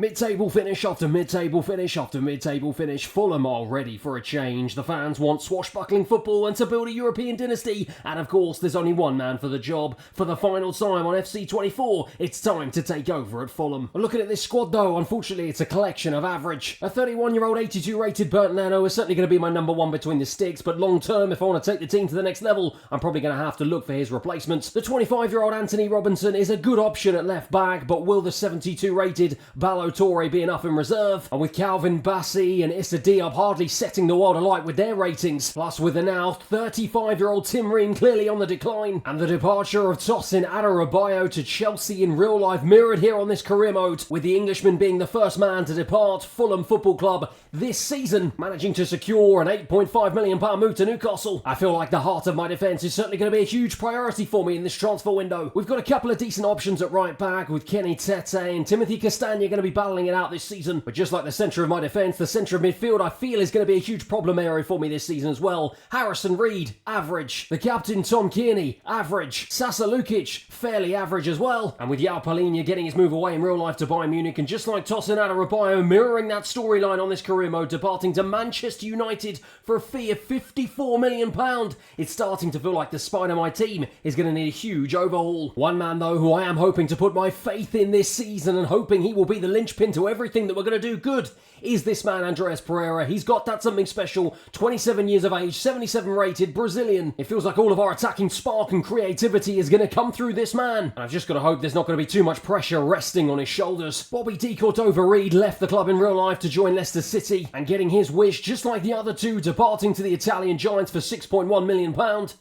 Mid-table finish after mid-table finish after mid-table finish, Fulham are ready for a change. The fans want swashbuckling football and to build a European dynasty. And of course, there's only one man for the job. For the final time on FC24, it's time to take over at Fulham. Looking at this squad though, unfortunately it's a collection of average. A 31-year-old 82 rated Burnt Nano is certainly going to be my number one between the sticks, but long term, if I want to take the team to the next level, I'm probably going to have to look for his replacements. The 25-year-old Anthony Robinson is a good option at left back, but will the 72 rated Torre be enough in reserve? And with Calvin Bassey and Issa Diop hardly setting the world alight with their ratings, plus with the now 35-year-old Tim Ream clearly on the decline, and the departure of Tosin Adarabioyo to Chelsea in real life mirrored here on this career mode, with the Englishman being the first man to depart Fulham Football Club this season, managing to secure an £8.5 million move to Newcastle. I feel like the heart of my defence is certainly going to be a huge priority for me in this transfer window. We've got a couple of decent options at right back, with Kenny Tete and Timothy Castagna going to be battling it out this season, but just like the centre of my defence, the centre of midfield I feel is going to be a huge problem area for me this season as well. Harrison Reed, average. The captain Tom Kearney, average. Sasa Lukic, fairly average as well. And with Joao Palhinha getting his move away in real life to Bayern Munich, and just like Tosin Adarabioyo mirroring that storyline on this career mode, departing to Manchester United for a fee of £54 million, it's starting to feel like the spine of my team is going to need a huge overhaul. One man though who I am hoping to put my faith in this season and hoping he will be the linchpin to everything that we're going to do good is this man Andreas Pereira. He's got that something special, 27 years of age, 77 rated, Brazilian. It feels like all of our attacking spark and creativity is going to come through this man. And I've just got to hope there's not going to be too much pressure resting on his shoulders. Bobby De Cordova-Reid left the club in real life to join Leicester City, and getting his wish just like the other two, departing to the Italian Giants for £6.1 million.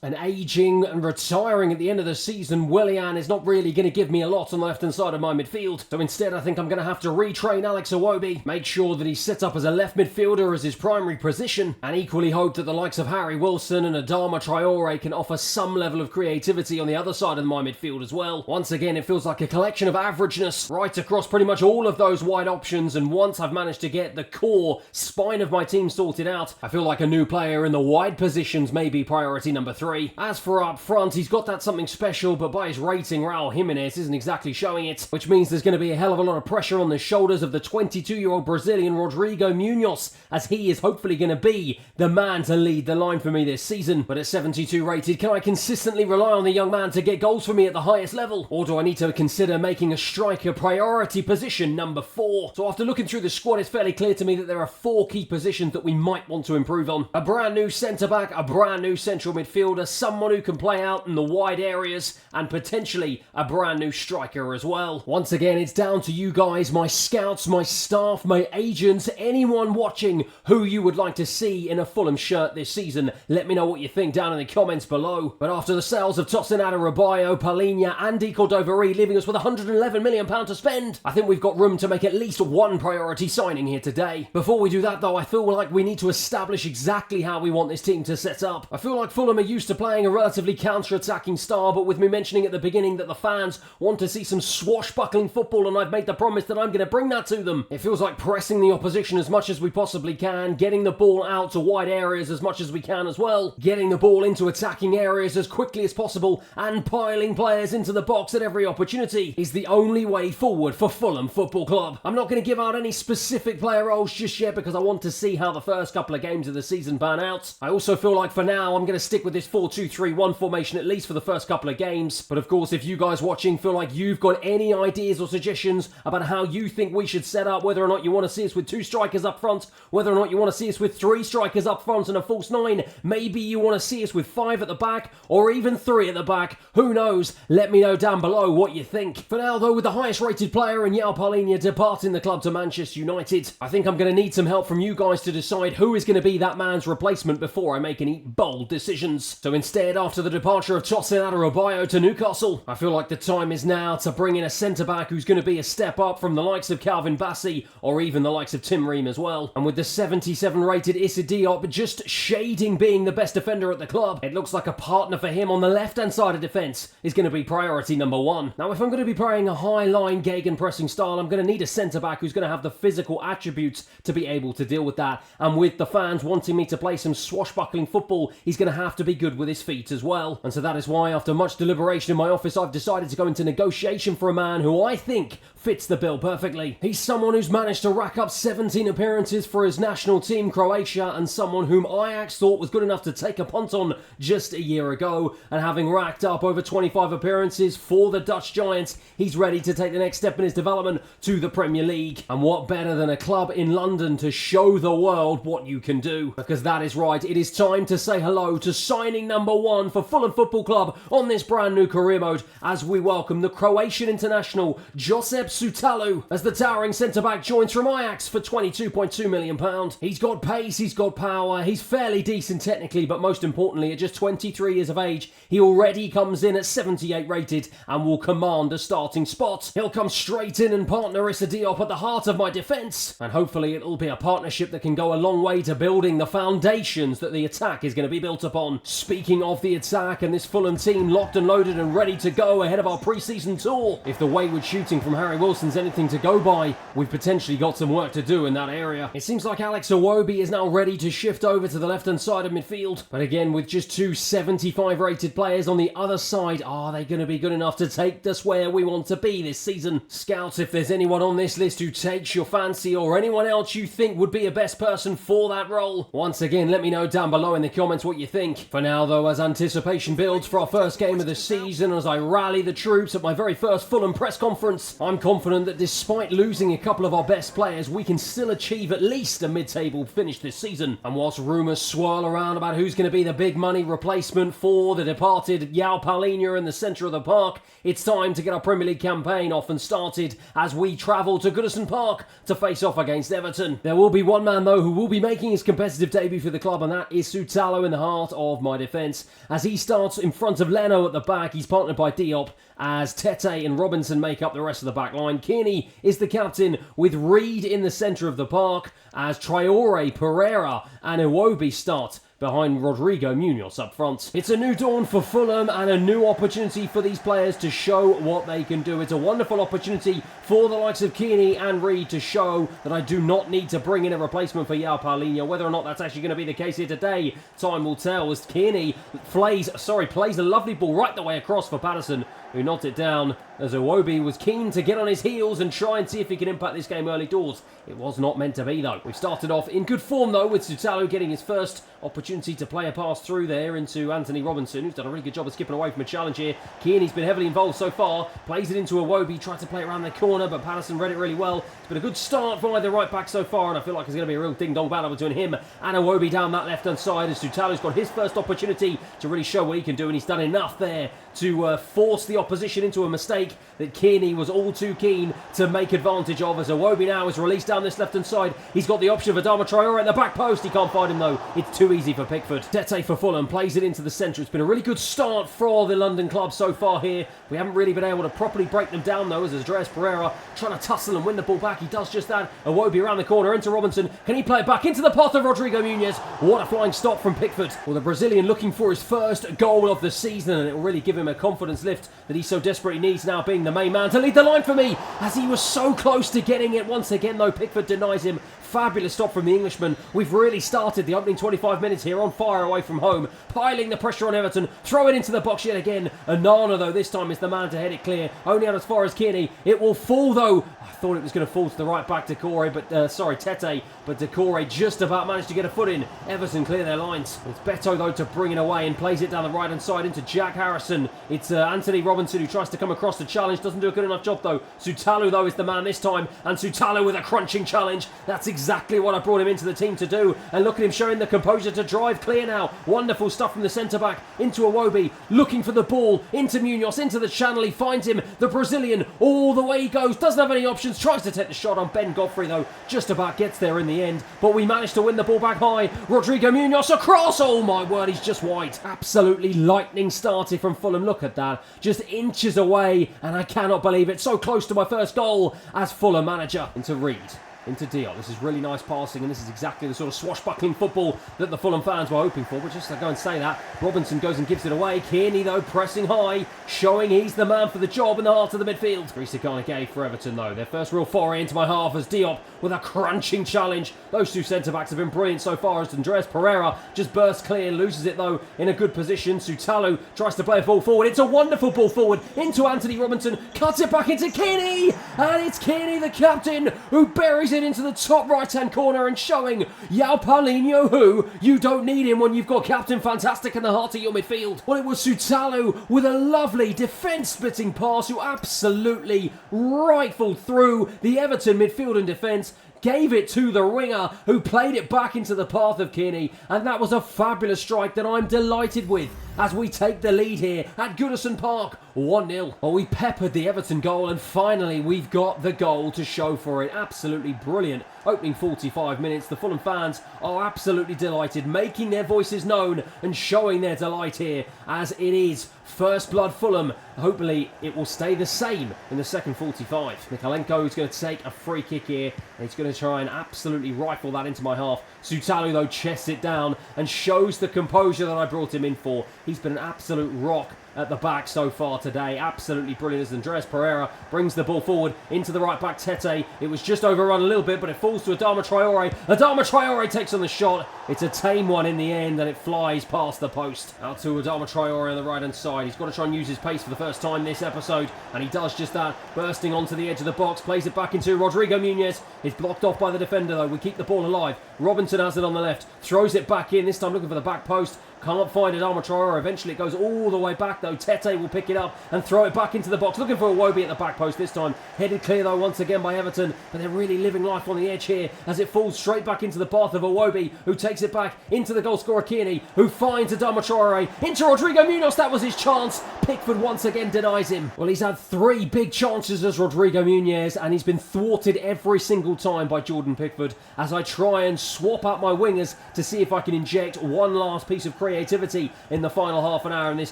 And aging and retiring at the end of the season, Willian is not really going to give me a lot on the left-hand side of my midfield. So instead I think I'm going to have to retrain Alex Iwobi, make sure that he's set up as a left midfielder as his primary position, and equally hope that the likes of Harry Wilson and Adama Traore can offer some level of creativity on the other side of my midfield as well. Once again, it feels like a collection of averageness right across pretty much all of those wide options, and once I've managed to get the core spine of my team sorted out, I feel like a new player in the wide positions may be priority number 3. As for up front, he's got that something special, but by his rating, Raul Jimenez isn't exactly showing it, which means there's going to be a hell of a lot of pressure on the shoulders of the 22-year-old Brazilian Rodrigo Munoz, as he is hopefully going to be the man to lead the line for me this season. But at 72 rated, can I consistently rely on the young man to get goals for me at the highest level? Or do I need to consider making a striker priority position number 4? So after looking through the squad, it's fairly clear to me that there are 4 key positions that we might want to improve on. A brand new centre-back, a brand new central midfielder, someone who can play out in the wide areas, and potentially a brand new striker as well. Once again, it's down to you guys, my scouts, my staff, my agents, anyone watching who you would like to see in a Fulham shirt this season. Let me know what you think down in the comments below. But after the sales of Tosin Adarabioyo, Palhinha and De Cordova-Reid leaving us with £111 million to spend, I think we've got room to make at least one priority signing here today. Before we do that though, I feel like we need to establish exactly how we want this team to set up. I feel like Fulham are used to playing a relatively counter-attacking style, but with me mentioning at the beginning that the fans want to see some swashbuckling football, and I've made the promise that I'm going to bring that to them. It feels like pressing the opposition as much as we possibly can, getting the ball out to wide areas as much as we can as well, getting the ball into attacking areas as quickly as possible, and piling players into the box at every opportunity is the only way forward for Fulham Football Club. I'm not going to give out any specific player roles just yet because I want to see how the first couple of games of the season pan out. I also feel like for now I'm going to stick with this 4-2-3-1 formation at least for the first couple of games, but of course if you guys watching feel like you've got any ideas or suggestions about how you think we should set up, whether or not you want to see us with 2 strikers up front, whether or not you want to see us with 3 strikers up front and a false 9, maybe you want to see us with 5 at the back or even 3 at the back, who knows? Let me know down below what you think. For now though, with the highest rated player in Joao Palhinha departing the club to Manchester United, I think I'm going to need some help from you guys to decide who is going to be that man's replacement before I make any bold decisions. So instead, after the departure of Tosin Adarabioyo to Newcastle, I feel like the time is now to bring in a centre-back who's going to be a step up from the likes of Calvin Bassey or even the likes of Tim Ream as well. And with the 77 rated Issa Diop just shading being the best defender at the club, it looks like a partner for him on the left-hand side of defence is going to be priority number 1. Now if I'm going to be playing a high-line gegenpressing style, I'm going to need a centre-back who's going to have the physical attributes to be able to deal with that. And with the fans wanting me to play some swashbuckling football, he's going to have to be good with his feet as well. And so that is why, after much deliberation in my office, I've decided to go into negotiation for a man who I think fits the bill perfectly. perfectly. He's someone who's managed to rack up 17 appearances for his national team, Croatia, and someone whom Ajax thought was good enough to take a punt on just a year ago. And having racked up over 25 appearances for the Dutch Giants, he's ready to take the next step in his development to the Premier League. And what better than a club in London to show the world what you can do? Because that is right, it is time to say hello to signing number 1 for Fulham Football Club on this brand new career mode, as we welcome the Croatian international Josip Sutalu as the towering centre-back joins from Ajax for £22.2 million. He's got pace, he's got power, he's fairly decent technically, but most importantly, at just 23 years of age, he already comes in at 78 rated and will command a starting spot. He'll come straight in and partner Issa Diop at the heart of my defence, and hopefully it'll be a partnership that can go a long way to building the foundations that the attack is going to be built upon. Speaking of the attack and this Fulham team locked and loaded and ready to go ahead of our pre-season tour, if the wayward shooting from Harry Wilson's anything to go by, we've potentially got some work to do in that area. It seems like Alex Iwobi is now ready to shift over to the left-hand side of midfield, but again, with just 2 75 rated players on the other side, are they going to be good enough to take us where we want to be this season? Scouts, if there's anyone on this list who takes your fancy or anyone else you think would be a best person for that role, once again, let me know down below in the comments what you think. For now though, as anticipation builds for our first game of the season, as I rally the troops at my very first Fulham press conference, I'm confident that despite losing a couple of our best players, we can still achieve at least a mid-table finish this season. And whilst rumours swirl around about who's going to be the big money replacement for the departed Joao Palhinha in the centre of the park, it's time to get our Premier League campaign off and started as we travel to Goodison Park to face off against Everton. There will be one man though who will be making his competitive debut for the club, and that is Sutalo in the heart of my defence. As he starts in front of Leno at the back, he's partnered by Diop, as Tete and Robinson make up the rest of the back line. Kearney is the captain, with Reed in the centre of the park, as Traore, Pereira and Iwobi start behind Rodrigo Munoz up front. It's a new dawn for Fulham and a new opportunity for these players to show what they can do. It's a wonderful opportunity for the likes of Kearney and Reed to show that I do not need to bring in a replacement for Joao Palhinha. Whether or not that's actually going to be the case here today, time will tell, as Kearney plays a lovely ball right the way across for Patterson, who knocked it down, as Iwobi was keen to get on his heels and try and see if he can impact this game early doors. It was not meant to be though. We've started off in good form though, with Sutalo getting his first opportunity to play a pass through there into Anthony Robinson, who's done a really good job of skipping away from a challenge here. Kearney's been heavily involved so far, plays it into Iwobi, tried to play it around the corner, but Patterson read it really well. It's been a good start for the right back so far, and I feel like it's going to be a real ding-dong battle between him and Iwobi down that left-hand side, as Sutalo's got his first opportunity to really show what he can do, and he's done enough there to force the opposition into a mistake that Kearney was all too keen to make advantage of, as Iwobi now is released down this left-hand side. He's got the option of Adama Traore at the back post. He can't find him though. It's too easy for Pickford. Tete for Fulham plays it into the centre. It's been a really good start for the London club so far here. We haven't really been able to properly break them down though, as Andreas Pereira trying to tussle and win the ball back. He does just that. Iwobi around the corner into Robinson. Can he play it back into the path of Rodrigo Munoz? What a flying stop from Pickford. Well, the Brazilian looking for his first goal of the season, and it will really give him a confidence lift that he so desperately needs now, being the main man to lead the line for me, as he was so close to getting it once again though. Pickford denies him. Fabulous stop from the Englishman. We've really started the opening 25 minutes here on fire away from home, piling the pressure on Everton, throw it into the box yet again. Onana though this time is the man to head it clear, only out as far as Kearney. It will fall though. I thought it was going to fall to the right back, Tete, but Decore just about managed to get a foot in. Everton clear their lines. It's Beto though to bring it away and plays it down the right hand side into Jack Harrison. It's Anthony Robinson who tries to come across the challenge, doesn't do a good enough job though. Sutalo though is the man this time, and Sutalo with a crunching challenge. That's exactly what I brought him into the team to do, and look at him showing the composure to drive clear now. Wonderful stuff from the centre back into Iwobi, looking for the ball into Munoz, into the channel. He finds him, the Brazilian, all the way he goes, doesn't have any options, tries to take the shot on Ben Godfrey though, just about gets there in the end, but we managed to win the ball back high. Rodrigo Munoz across, oh my word, he's just white. Absolutely lightning started from Fulham. Look at that, just inches away, and I cannot believe it, so close to my first goal as Fulham manager. Into Reed. into Diop. This is really nice passing, and this is exactly the sort of swashbuckling football that the Fulham fans were hoping for. But just to go and say that, Robinson goes and gives it away. Kearney, though, pressing high, showing he's the man for the job in the heart of the midfield. Grisicana gave for Everton, though. Their first real foray into my half as Diop with a crunching challenge. Those two centre-backs have been brilliant so far as Andreas Pereira just bursts clear, loses it, though, in a good position. Sutalu tries to play a ball forward. It's a wonderful ball forward into Anthony Robinson, cuts it back into Kearney, and it's Kearney, the captain, who buries it into the top right-hand corner and showing Joao Palhinha who you don't need him when you've got Captain Fantastic in the heart of your midfield. Well, it was Sutalu with a lovely defence-splitting pass who absolutely rifled through the Everton midfield and defence, gave it to the winger who played it back into the path of Kearney, and that was a fabulous strike that I'm delighted with as we take the lead here at Goodison Park, 1-0. Well, we peppered the Everton goal, and finally we've got the goal to show for it. Absolutely brilliant. Opening 45 minutes, the Fulham fans are absolutely delighted, making their voices known and showing their delight here as it is First Blood Fulham. Hopefully it will stay the same in the second 45. Mikalenko is going to take a free kick here, and he's going to try and absolutely rifle that into my half. Sutalu, though, chests it down and shows the composure that I brought him in for. He's been an absolute rock at the back so far today. Absolutely brilliant as Andreas Pereira brings the ball forward into the right back Tete. It was just overrun a little bit, but it falls to Adama Traore. Adama Traore takes on the shot. It's a tame one in the end, and it flies past the post. Out to Adama Traore on the right hand side. He's got to try and use his pace for the first time this episode, and he does just that, bursting onto the edge of the box, plays it back into Rodrigo Muniz. It's blocked off by the defender, though. We keep the ball alive. Robinson has it on the left, throws it back in, this time looking for the back post. Can't find it, Adama Traore. Eventually it goes all the way back, though. Tete will pick it up and throw it back into the box. Looking for Iwobi at the back post this time. Headed clear, though, once again by Everton. But they're really living life on the edge here as it falls straight back into the path of Iwobi, who takes it back into the goal scorer Kearney, who finds Adama Traore into Rodrigo Munoz. That was his chance. Pickford once again denies him. Well, he's had 3 big chances as Rodrigo Muniz, and he's been thwarted every single time by Jordan Pickford as I try and swap out my wingers to see if I can inject one last piece of creativity in the final half an hour in this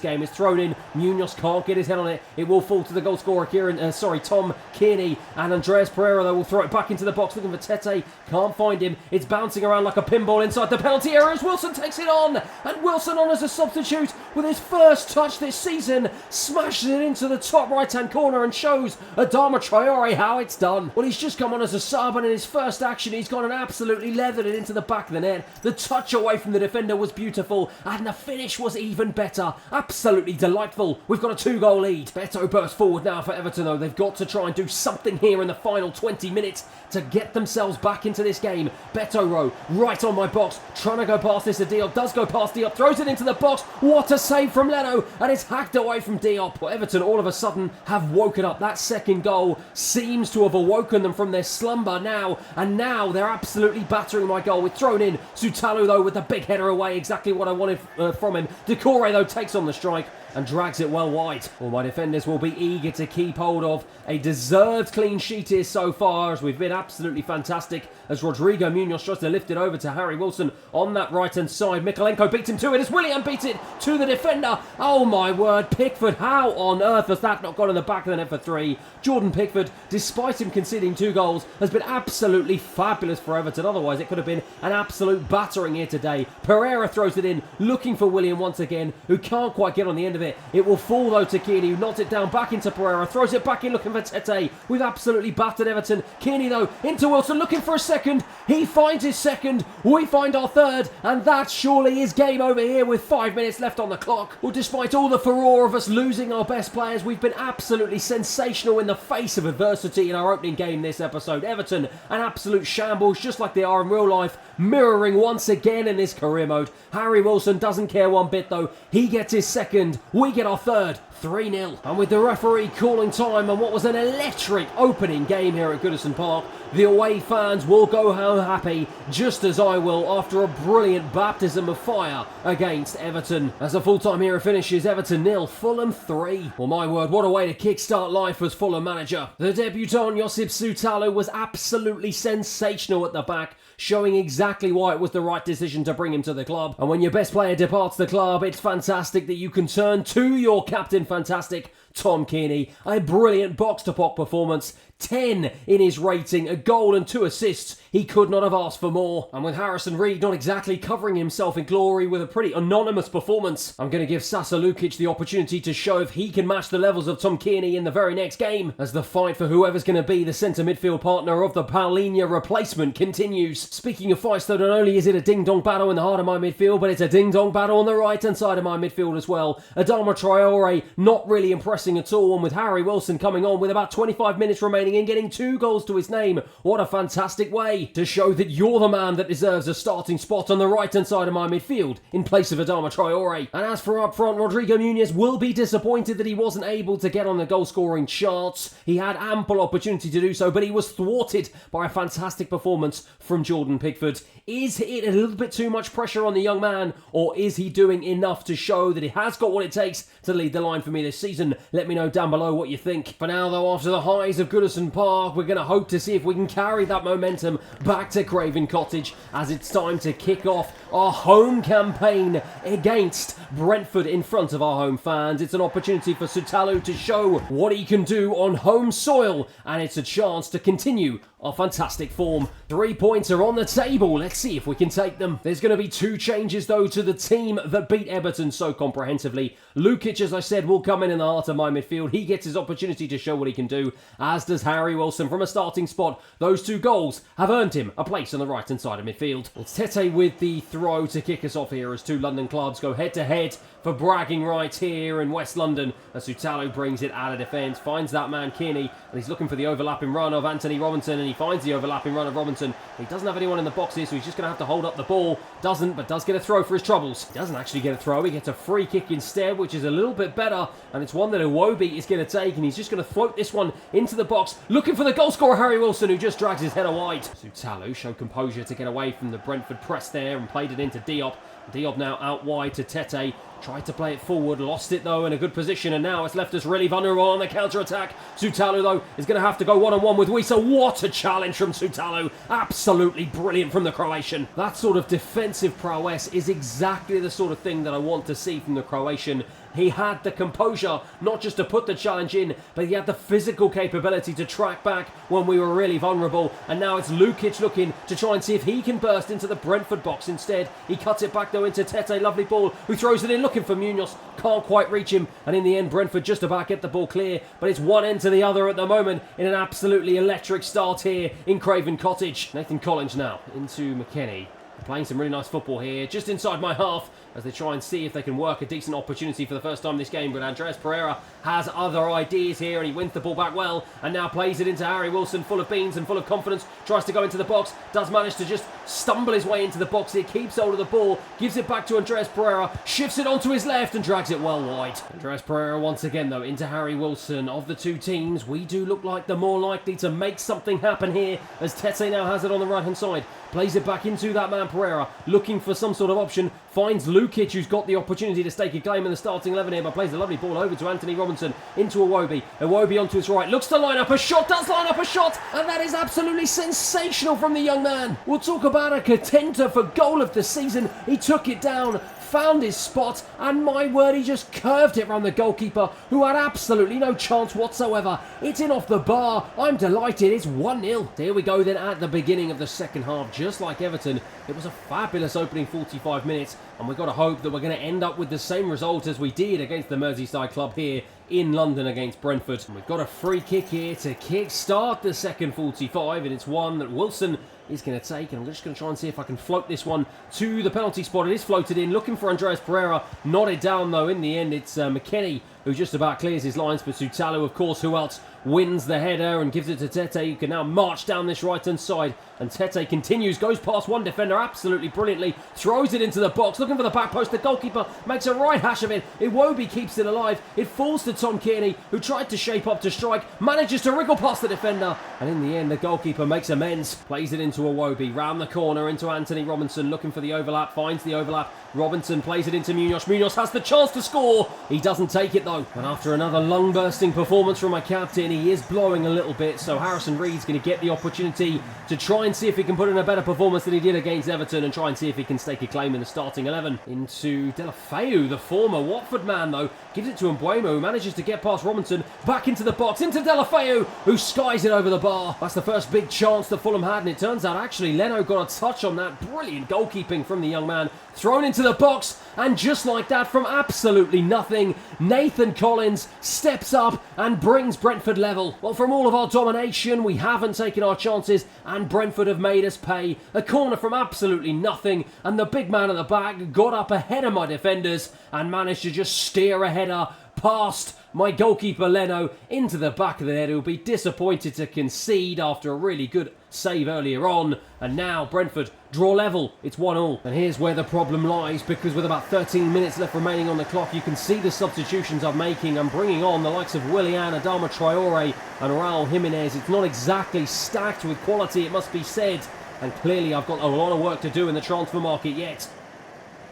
game. It's thrown in. Munoz can't get his head on it. It will fall to the goal scorer Tom Kearney, and Andreas Pereira, though, will throw it back into the box looking for Tete. Can't find him. It's bouncing around like a pinball inside the penalty area as Wilson takes it on, and Wilson on as a substitute with his first touch this season smashes it into the top right hand corner and shows Adama Traore how it's done. Well, he's just come on as a sub, and in his first action he's gone and absolutely leathered it into the back of the net. The touch away from the defender was beautiful, and the finish was even better. Absolutely delightful. We've got a 2-goal lead. Beto bursts forward now for Everton, though. They've got to try and do something here in the final 20 minutes to get themselves back into this game. Beto row right on my box, trying to go past this. Diop does go past Diop, throws it into the box. What a save from Leno, and it's hacked away from Diop. Well, Everton all of a sudden have woken up. That second goal seems to have awoken them from their slumber now, and now they're absolutely battering my goal. It's thrown in. Sutalu, though, with the big header away, exactly what I wanted from him. Decore, though, takes on the strike and drags it well wide. All my defenders will be eager to keep hold of a deserved clean sheet here so far, as we've been absolutely fantastic as Rodrigo Munoz tries to lift it over to Harry Wilson on that right-hand side. Mikalenko beats him to it as Willian beats it to the defender. Oh my word, Pickford, how on earth has that not gone in the back of the net for 3? Jordan Pickford, despite him conceding 2 goals, has been absolutely fabulous for Everton. Otherwise, it could have been an absolute battering here today. Pereira throws it in, looking for Willian once again, who can't quite get on the end of it. It will fall, though, to Kearney, who nods it down back into Pereira, throws it back in looking for Tete. We've absolutely battered Everton. Kearney, though, into Wilson, looking for a second. He finds his second. We find our third, and that surely is game over here with 5 minutes left on the clock. Well, despite all the furore of us losing our best players, we've been absolutely sensational in the face of adversity in our opening game this episode. Everton, an absolute shambles, just like they are in real life, mirroring once again in this career mode. Harry Wilson doesn't care one bit, though. He gets his second. We get our third. 3-0. And with the referee calling time on what was an electric opening game here at Goodison Park, the away fans will go home happy, just as I will, after a brilliant baptism of fire against Everton. As a full-time era finishes, Everton 0, Fulham 3. Well, my word, what a way to kickstart life as Fulham manager. The debutant Josip Sutalu was absolutely sensational at the back, showing exactly why it was the right decision to bring him to the club. And when your best player departs the club, it's fantastic that you can turn to your captain fantastic Tom Kearney. A brilliant box-to-box performance. 10 in his rating, a goal and 2 assists. He could not have asked for more. And with Harrison Reed not exactly covering himself in glory with a pretty anonymous performance, I'm going to give Sasa Lukic the opportunity to show if he can match the levels of Tom Kearney in the very next game, as the fight for whoever's going to be the centre midfield partner of the Palhinha replacement continues. Speaking of fights though, not only is it a ding-dong battle in the heart of my midfield, but it's a ding-dong battle on the right-hand side of my midfield as well. Adama Traore not really impressing at all, and with Harry Wilson coming on with about 25 minutes remaining and getting 2 goals to his name. What a fantastic way to show that you're the man that deserves a starting spot on the right-hand side of my midfield in place of Adama Traore. And as for up front, Rodrigo Muniz will be disappointed that he wasn't able to get on the goal-scoring charts. He had ample opportunity to do so, but he was thwarted by a fantastic performance from Jordan Pickford. Is it a little bit too much pressure on the young man, or is he doing enough to show that he has got what it takes to lead the line for me this season? Let me know down below what you think. For now though, after the highs of Goodison Park, we're going to hope to see if we can carry that momentum back to Craven Cottage, as it's time to kick off our home campaign against Brentford in front of our home fans. It's an opportunity for Sutalu to show what he can do on home soil, and it's a chance to continue our fantastic form. 3 points are on the table. Let's see if we can take them. There's going to be 2 changes though to the team that beat Everton so comprehensively. Lukic, as I said, will come in the heart of my midfield. He gets his opportunity to show what he can do, as does Harry Wilson from a starting spot. Those 2 goals have earned him a place on the right hand side of midfield. It's Tete with the throw to kick us off here as 2 London clubs go head to head for bragging rights here in West London, as Sutalu brings it out of defence, finds that man Kearney, and he's looking for the overlapping run of Anthony Robinson, and he finds the overlapping run of Robinson. He doesn't have anyone in the box here, so he's just going to have to hold up the ball. Doesn't, but does get a throw for his troubles. He doesn't actually get a throw, he gets a free kick instead, which is a little bit better, and it's one that Iwobi is going to take, and he's just going to float this one into the box, looking for the goal scorer Harry Wilson, who just drags his header wide. Sutalu showed composure to get away from the Brentford press there and played it into Diop. Diop now out wide to Tete. Tried to play it forward, lost it though in a good position, and now it's left us really vulnerable on the counter-attack. Sutalu though is going to have to go one-on-one with Wisa. What a challenge from Sutalu. Absolutely brilliant from the Croatian. That sort of defensive prowess is exactly the sort of thing that I want to see from the Croatian. He had the composure, not just to put the challenge in, but he had the physical capability to track back when we were really vulnerable. And now it's Lukic looking to try and see if he can burst into the Brentford box instead. He cuts it back though into Tete, lovely ball, who throws it in looking for Munoz. Can't quite reach him, and in the end Brentford just about get the ball clear, but it's one end to the other at the moment in an absolutely electric start here in Craven Cottage. Nathan Collins now into McKennie. Playing some really nice football here, just inside my half, as they try and see if they can work a decent opportunity for the first time this game. But Andreas Pereira has other ideas here, and he wins the ball back well, and now plays it into Harry Wilson, full of beans and full of confidence, tries to go into the box, does manage to just stumble his way into the box here, keeps hold of the ball, gives it back to Andreas Pereira, shifts it onto his left and drags it well wide. Andreas Pereira once again though into Harry Wilson. Of the 2 teams, we do look like the more likely to make something happen here, as Tete now has it on the right hand side, plays it back into that man Pereira, looking for some sort of option, finds Lukic, who's got the opportunity to stake a claim in the starting 11 here, but plays a lovely ball over to Anthony Robinson, into Iwobi. Iwobi onto his right, looks to line up a shot, does line up a shot, and that is absolutely sensational from the young man. We'll talk about a contender for goal of the season. He took it down, found his spot, and my word, he just curved it around the goalkeeper, who had absolutely no chance whatsoever. It's in off the bar. I'm delighted. It's 1-0. Here we go then at the beginning of the second half. Just like Everton, it was a fabulous opening 45 minutes, and we've got to hope that we're going to end up with the same result as we did against the Merseyside club here in London against Brentford. And we've got a free kick here to kick-start the second 45, and it's one that Wilson is going to take, and I'm just going to try and see if I can float this one to the penalty spot. It is floated in, looking for Andreas Pereira, nodded down though. In the end it's McKennie who just about clears his lines, but Sutalu, of course, who else, wins the header and gives it to Tete, who can now march down this right hand side, and Tete continues, goes past one defender absolutely brilliantly, throws it into the box, looking for the back post. The goalkeeper makes a right hash of it. Iwobi keeps it alive. It falls to Tom Kearney, who tried to shape up to strike, manages to wriggle past the defender, and in the end the goalkeeper makes amends, plays it into Iwobi, round the corner into Anthony Robinson, looking for the overlap, finds the overlap. Robinson plays it into Munoz. Munoz has the chance to score. He doesn't take it though, and after another lung bursting performance from my captain, he is blowing a little bit, so Harrison Reed's going to get the opportunity to try and see if he can put in a better performance than he did against Everton and try and see if he can stake a claim in the starting 11. Into Deulofeu, the former Watford man, though, gives it to Mbeumo, who manages to get past Robinson, back into the box, into Deulofeu, who skies it over the bar. That's the first big chance that Fulham had, and it turns out actually Leno got a touch on that. Brilliant goalkeeping from the young man. Thrown into the box, and just like that, from absolutely nothing, Nathan Collins steps up and brings Brentford level. Well, from all of our domination, we haven't taken our chances, and Brentford have made us pay. A corner from absolutely nothing, and the big man at the back got up ahead of my defenders and managed to just steer a header past my goalkeeper Leno into the back of the net. Who'll be disappointed to concede after a really good save earlier on, and now Brentford draw level. It's 1-1, and here's where the problem lies, because with about 13 minutes left remaining on the clock, you can see the substitutions I'm making. I'm bringing on the likes of Willian, Adama Traore and Raul Jimenez. It's not exactly stacked with quality, it must be said, and clearly I've got a lot of work to do in the transfer market yet.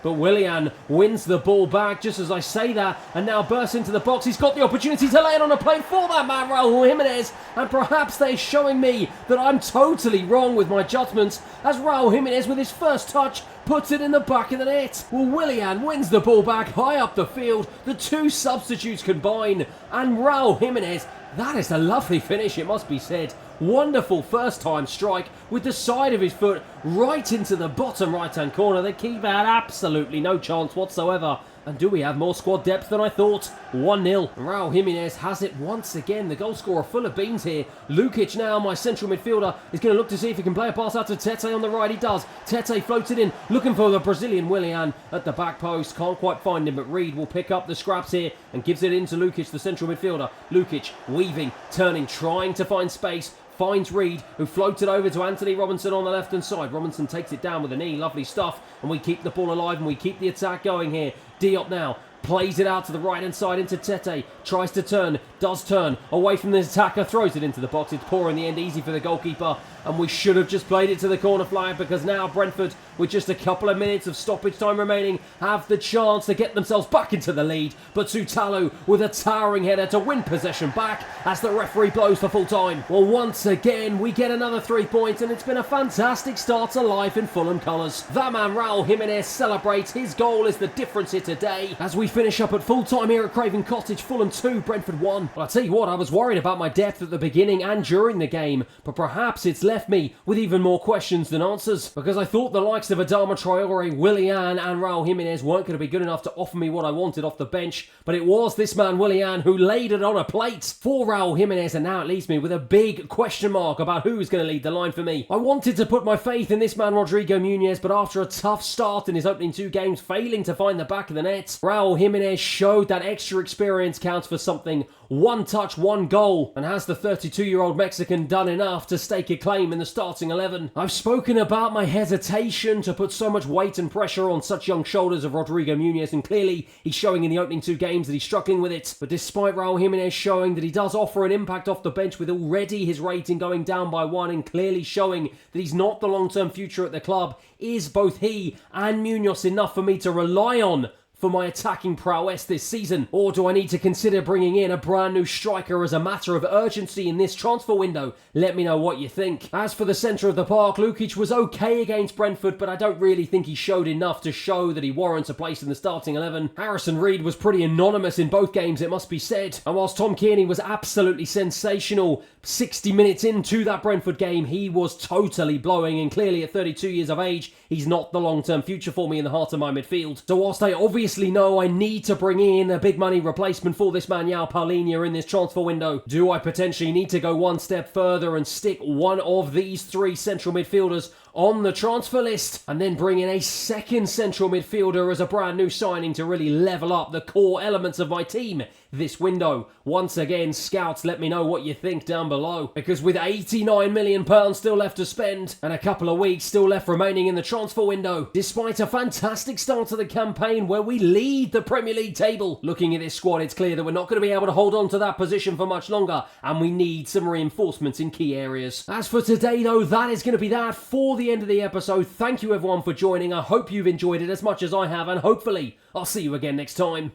But Willian wins the ball back just as I say that, and now bursts into the box. He's got the opportunity to lay it on a plate for that man, Raul Jimenez, and perhaps they're showing me that I'm totally wrong with my judgments, as Raul Jimenez, with his first touch, puts it in the back of the net. Well, Willian wins the ball back high up the field. The two substitutes combine, and Raul Jimenez, that is a lovely finish, it must be said. Wonderful first time strike with the side of his foot right into the bottom right hand corner. The keeper had absolutely no chance whatsoever. And do we have more squad depth than I thought? 1-0. Raul Jimenez has it once again. The goal scorer full of beans here. Lukic now, my central midfielder, is going to look to see if he can play a pass out to Tete on the right. He does. Tete floats it in, looking for the Brazilian Willian at the back post. Can't quite find him, but Reed will pick up the scraps here and gives it in to Lukic, the central midfielder. Lukic weaving, turning, trying to find space. Finds Reed, who floats it over to Anthony Robinson on the left-hand side. Robinson takes it down with a knee. Lovely stuff. And we keep the ball alive and we keep the attack going here. Diop now plays it out to the right-hand side into Tete. Tries to turn, does turn. Away from the attacker, throws it into the box. It's poor in the end, easy for the goalkeeper. And we should have just played it to the corner flag, because now Brentford, with just a couple of minutes of stoppage time remaining, have the chance to get themselves back into the lead. But Sutalo with a towering header to win possession back as the referee blows for full time. Well, once again, we get another 3 points, and it's been a fantastic start to life in Fulham colours. That man, Raul Jimenez, celebrates. His goal is the difference here today as we finish up at full time here at Craven Cottage. Fulham 2, Brentford 1. Well, I'll tell you what, I was worried about my depth at the beginning and during the game, but perhaps it's left me with even more questions than answers, because I thought the likes of Adama Traore, Willian and Raul Jimenez weren't going to be good enough to offer me what I wanted off the bench, but it was this man Willian who laid it on a plate for Raul Jimenez, and now it leaves me with a big question mark about who's going to lead the line for me. I wanted to put my faith in this man Rodrigo Muniz, but after a tough start in his opening 2 games, failing to find the back of the net, Raul Jimenez showed that extra experience counts for something. 1 touch, 1 goal, and has the 32-year-old Mexican done enough to stake a claim in the starting 11? I've spoken about my hesitation to put so much weight and pressure on such young shoulders of Rodrigo Muniz, and clearly he's showing in the opening 2 games that he's struggling with it. But despite Raul Jimenez showing that he does offer an impact off the bench, with already his rating going down by 1 and clearly showing that he's not the long-term future at the club, is both he and Munoz enough for me to rely on for my attacking prowess this season? Or do I need to consider bringing in a brand new striker as a matter of urgency in this transfer window? Let me know what you think. As for the centre of the park, Lukic was okay against Brentford, but I don't really think he showed enough to show that he warrants a place in the starting 11. Harrison Reed was pretty anonymous in both games, it must be said. And whilst Tom Kearney was absolutely sensational, 60 minutes into that Brentford game, he was totally blowing, and clearly at 32 years of age, he's not the long-term future for me in the heart of my midfield. So whilst I obviously know I need to bring in a big money replacement for this man Joao Palhinha in this transfer window, do I potentially need to go one step further and stick one of these 3 central midfielders on the transfer list, and then bring in a second central midfielder as a brand new signing to really level up the core elements of my team this window? Once again, scouts, let me know what you think down below, because with £89 million still left to spend and a couple of weeks still left remaining in the transfer window, despite a fantastic start to the campaign where we lead the Premier League table, looking at this squad, it's clear that we're not going to be able to hold on to that position for much longer, and we need some reinforcements in key areas. As for today though, that is going to be that for the end of the episode. Thank you everyone for joining. I hope you've enjoyed it as much as I have, and hopefully I'll see you again next time.